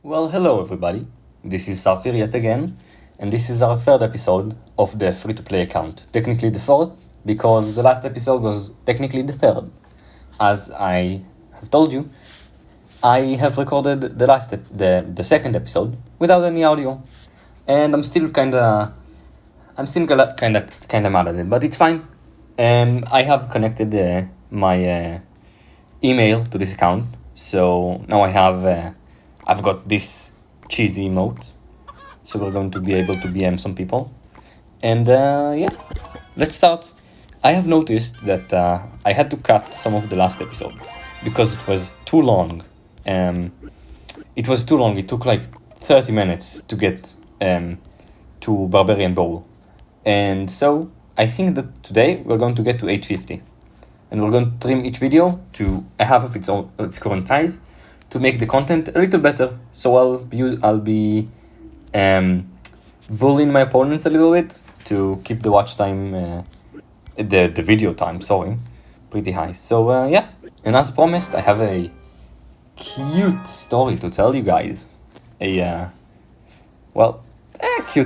Well, hello everybody. This is Safir yet again, and this is our third episode of the free-to-play account. Technically the fourth, because the last episode was technically the third. As I have told you, I have recorded the second episode without any audio, and I'm still kinda mad at it, but it's fine. I have connected my email to this account, so now I've got this cheesy emote, so we're going to be able to BM some people. And yeah, let's start. I have noticed that I had to cut some of the last episode because it was too long. It was too long. It took like 30 minutes to get to Barbarian Bowl. And so I think that today we're going to get to 850. And we're going to trim each video to a half of its current size to make the content a little better. So I'll be bullying my opponents a little bit to keep the watch time, the video time, sorry, pretty high. So yeah, and as promised, I have a cute story to tell you guys. Cute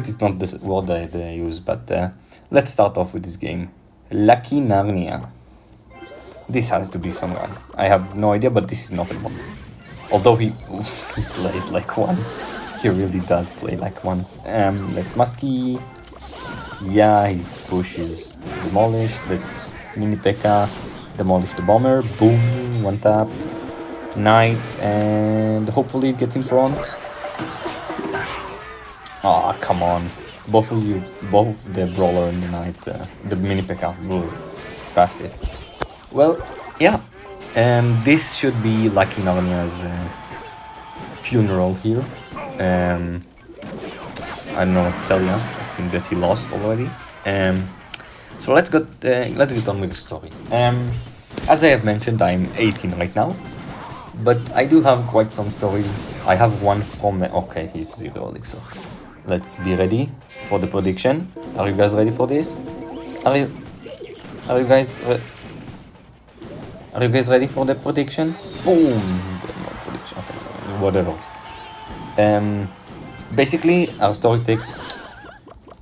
is not the word they use, but let's start off with this game. Lucky Narnia. This has to be some guy. I have no idea, but this is not a bot. Although he plays like one. He really does play like one. Let's Muskie. Yeah, his push is demolished. Let's Mini P.E.K.K.A. demolish the bomber. Boom, one tapped. Knight, and hopefully it gets in front. Ah, come on. Both the brawler and the knight, the Mini P.E.K.K.A. Passed it. Well, yeah. This should be Lucky Narnia's funeral here. I don't know what to tell you. I think that he lost already. So let's get on with the story. As I have mentioned, I'm 18 right now, but I do have quite some stories. I have one from okay, he's 0 elixir. Let's be ready for the prediction. Are you guys ready for this? Are you guys ready for the prediction? Boom! No prediction. Okay, whatever. Basically, our story takes.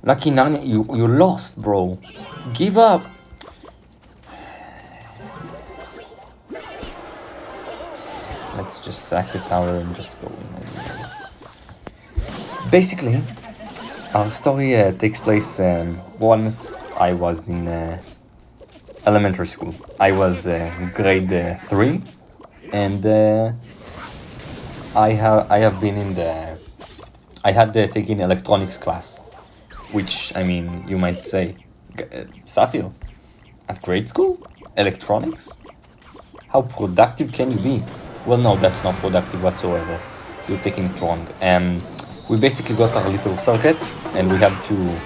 Lucky Narnia, you lost, bro. Give up. Let's just sack the tower and just go in. Basically, our story takes place once I was in elementary school. I was grade 3, and I have been in I had taken electronics class, which, I mean, you might say, Safio, at grade school? Electronics? How productive can you be? Well, no, that's not productive whatsoever. You're taking it wrong. We basically got our little circuit, and we had to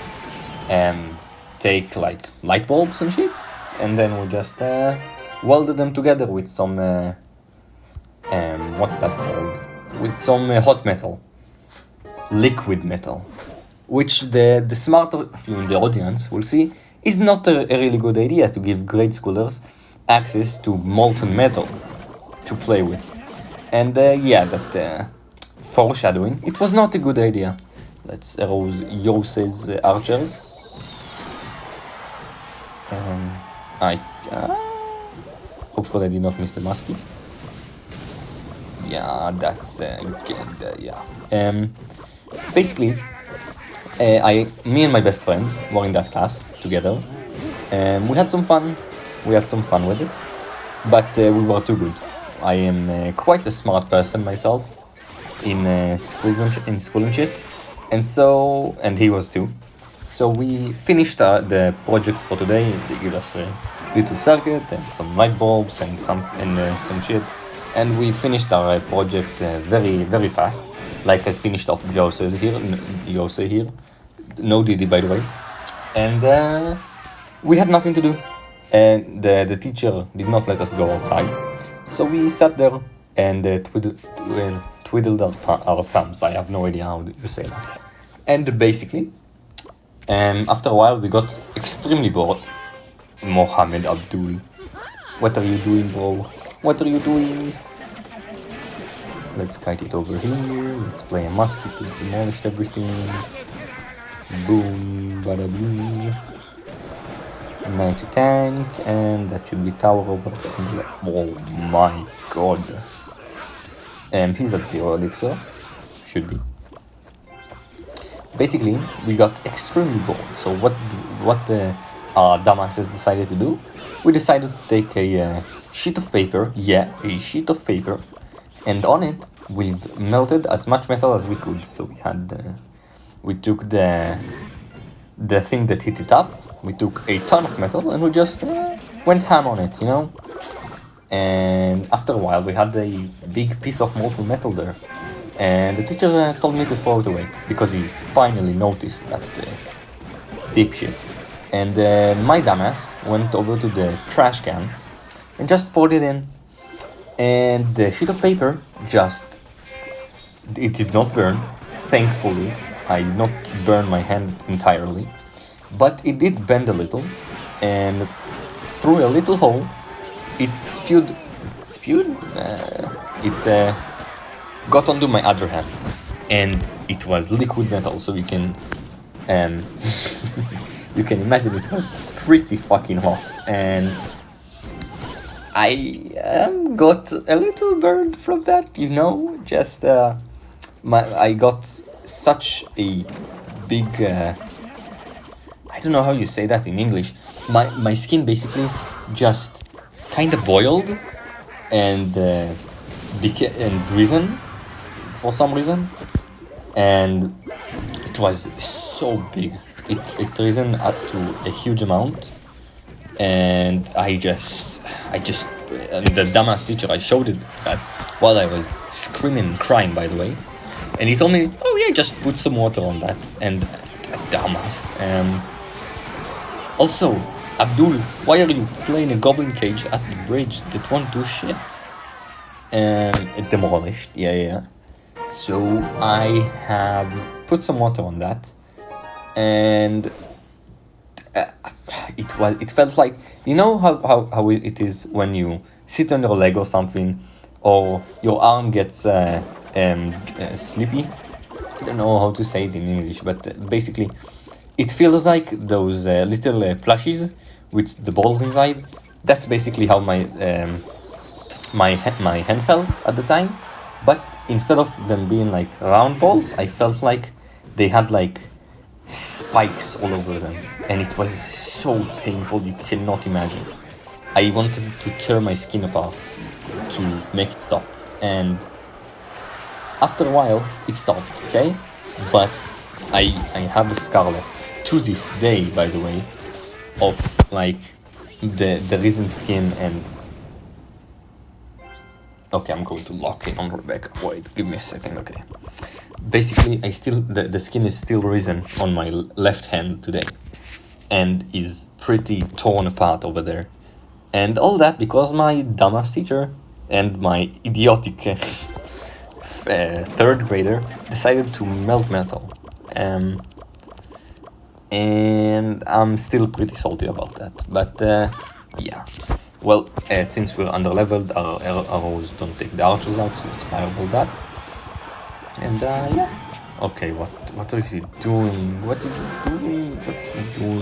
take like light bulbs and shit, and then we just welded them together with some what's that called? With some hot metal, liquid metal, which the smart of you in the audience will see is not a really good idea to give grade schoolers access to molten metal to play with. And yeah, that foreshadowing, it was not a good idea. Let's arouse Yose's archers. Hopefully I did not miss the muskie. Yeah, that's good, yeah. Basically, me and my best friend were in that class together. We had some fun. We had some fun with it, but we were too good. I am quite a smart person myself in school and shit, and he was too. So we finished the project for today. They give us a little circuit and some light bulbs and some shit, and we finished our project very, very fast. Like I finished off Jose here, no Didi by the way, and we had nothing to do, and the teacher did not let us go outside, so we sat there and twiddled our thumbs. I have no idea how you say that. And basically, after a while, we got extremely bored. Mohammed Abdul, what are you doing, bro? What are you doing? Let's kite it over here. Let's play a musket. Let's demolish everything. Boom, bada boom. Knight to tank, and that should be tower over there. Oh my god. He's at 0 elixir. Should be. Basically, we got extremely bored. So what the dumbasses decided to do? We decided to take a sheet of paper. Yeah, a sheet of paper. And on it, we've melted as much metal as we could. So we had, we took the thing that hit it up. We took a ton of metal and we just went ham on it, you know. And after a while, we had a big piece of molten metal there. And the teacher told me to throw it away because he finally noticed that dipshit. And my dumbass went over to the trash can and just poured it in. And the sheet of paper it did not burn. Thankfully, I did not burn my hand entirely. But it did bend a little. And through a little hole, it spewed. It got onto my other hand, and it was liquid metal, so you can you can imagine it was pretty fucking hot, and I got a little burned from that, you know. Just I got such a big I don't know how you say that in English. My skin basically just kind of boiled and risen for some reason, and it was so big. It risen up to a huge amount, and I just and the dumbass teacher, I showed it that while I was screaming and crying, by the way, and he told me, oh yeah, just put some water on that. And dumbass. Also, Abdul, why are you playing a goblin cage at the bridge that won't do shit? It demolished, yeah. So I have put some water on that, and it felt like, you know how it is when you sit on your leg or something, or your arm gets sleepy. I don't know how to say it in English, but basically it feels like those little plushies with the balls inside. That's basically how my hand felt at the time. But instead of them being like round balls, I felt like they had like spikes all over them. And it was so painful, you cannot imagine. I wanted to tear my skin apart to make it stop. And after a while, it stopped, okay? But I have a scar left to this day, by the way, of like the risen skin. And okay, I'm going to lock in on Rebecca. Wait, give me a second, okay. Basically, the skin is still risen on my left hand today, and is pretty torn apart over there. And all that because my dumbass teacher and my idiotic third grader decided to melt metal. And I'm still pretty salty about that. But yeah. Well, since we're under-leveled, our arrows don't take the archers out, so let's fireball that. And yeah. Okay, what is he doing? What is he doing?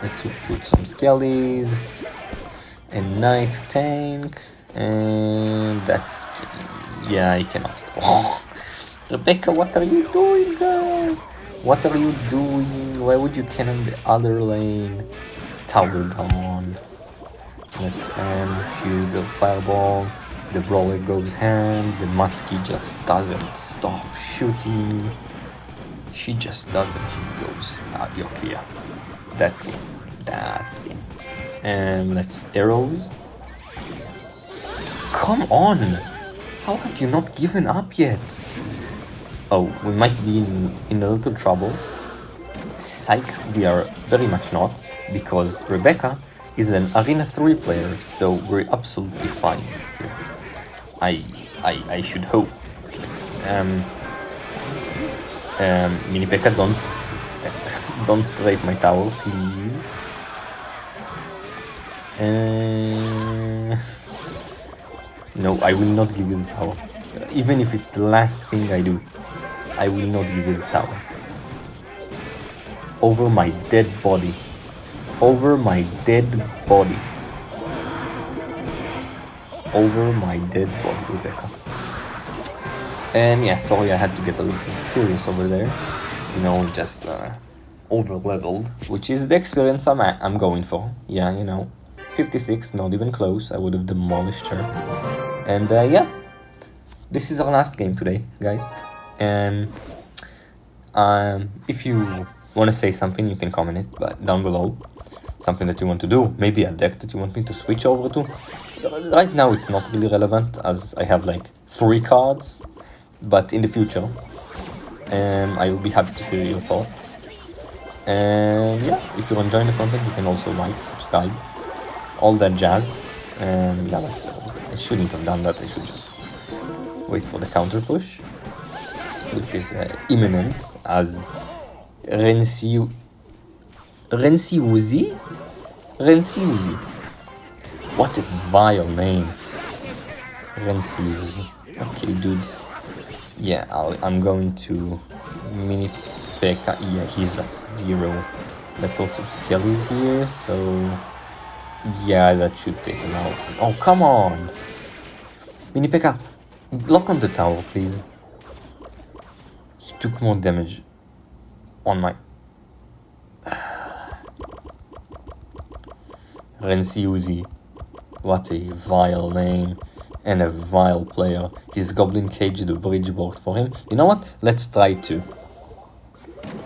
Let's put some skellies. And knight to tank. And that's... yeah, I cannot stop. Rebecca, what are you doing, girl? What are you doing? Why would you cannon the other lane? Tower gone. Let's choose the fireball. The brawler goes ham. The muskie just doesn't stop shooting. She just doesn't. She goes. Okay, yeah. That's game. And let's arrows. Come on! How have you not given up yet? Oh, we might be in a little trouble. Psych, we are very much not, because Rebecca is an Arena 3 player, so we're absolutely fine here. I should hope, at least. Mini Pekka, don't rape my towel, please. No, I will not give you the towel. Even if it's the last thing I do, I will not give you the tower. Over my dead body. Over my dead body. Over my dead body, Rebecca. And yeah, sorry I had to get a little furious over there. You know, just over leveled, which is the experience I'm going for. Yeah, you know, 56, not even close. I would have demolished her. And yeah, this is our last game today, guys. And if you want to say something, you can comment it, but down below. Something that you want to do, maybe a deck that you want me to switch over to. Right now it's not really relevant as I have like 3 cards, but in the future I will be happy to hear your thoughts. And yeah, if you're enjoying the content, you can also like, subscribe, all that jazz. And yeah, I shouldn't have done that. I should just wait for the counter push, which is imminent, as Rensi Uzi? Rensi Uzi. What a vile name. Rensi Uzi. Okay, dude. Yeah, I'm going to mini P.E.K.K.A. Yeah, he's at 0. Let's also Skelly's here, so yeah, that should take him out. Oh, come on! Mini P.E.K.K.A. Block on the tower, please. He took more damage on my... Rensi Uzi. What a vile name. And a vile player. His Goblin caged the bridge board for him. You know what? Let's try to.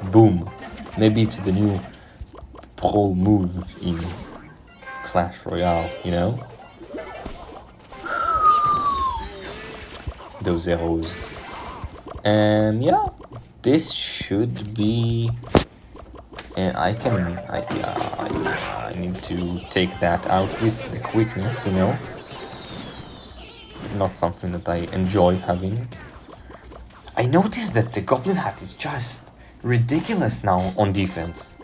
Boom. Maybe it's the new pro move in Clash Royale, you know? Those arrows. And yeah, this should be... And I need to take that out with the quickness, you know? It's not something that I enjoy having. I noticed that the Goblin Hat is just ridiculous now on defense.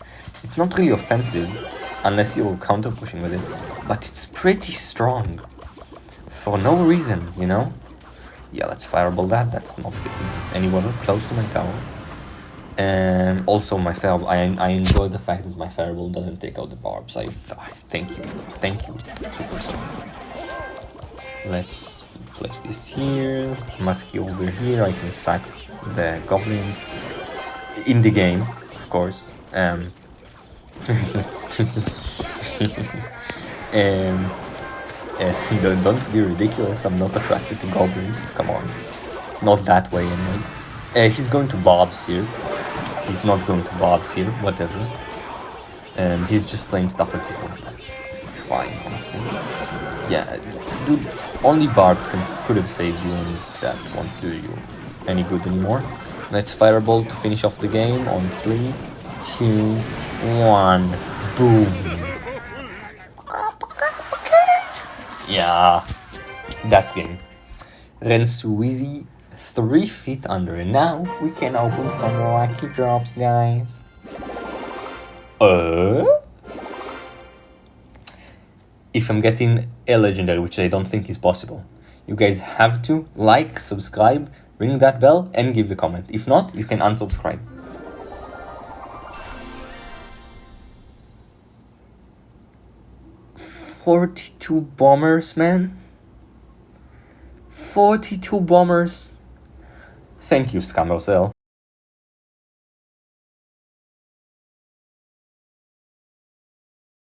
It's not really offensive, unless you're counter pushing with it, but it's pretty strong. For no reason, you know? Yeah, let's fireball that. That's not getting anywhere close to my tower. And also my fireball, I enjoy the fact that my fireball doesn't take out the barbs. Thank you, Super. Let's place this here. Musky over here. I can sack the goblins in the game, of course. Don't be ridiculous. I'm not attracted to goblins. Come on, not that way, anyways. He's going to bobs here. He's not going to bobs here. Whatever. He's just playing stuff at 0. That's fine, honestly. Yeah, dude. Only barbs could have saved you, and that won't do you any good anymore. Let's fireball to finish off the game on 3, 2, 1. Boom. Yeah, that's game. Rensuizi 3 feet under, and now we can open some lucky drops, guys. If I'm getting a legendary, which I don't think is possible, you guys have to like, subscribe, ring that bell, and give a comment. If not, you can unsubscribe. "42 bombers, man. 42 bombers. Thank you, Scammercell.